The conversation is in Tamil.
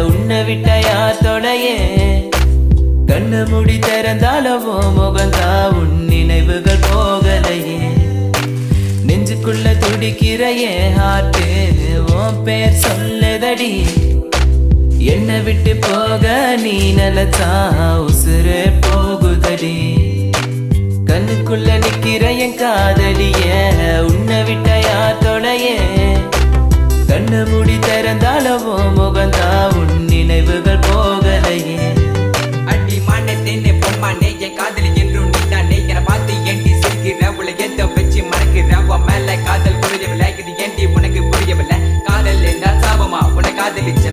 உன்னை விட்ட யார் தொலையே கண்ணு மூடி திறந்தாலவோ முகந்தா உன் நினைவுகள் போகலையே நெஞ்சுக்குள்ள துடிக்கிற என் ஹார்ட் உன் பேர் சொல்லுதடி என்னை விட்டு போக நீ நிலச்சா உசுறு போகுதடி கண்ணுக்குள்ள நிக்கிற என் காதலிய உன்னை விட்ட யார் தொலையே கண்ணு மூடி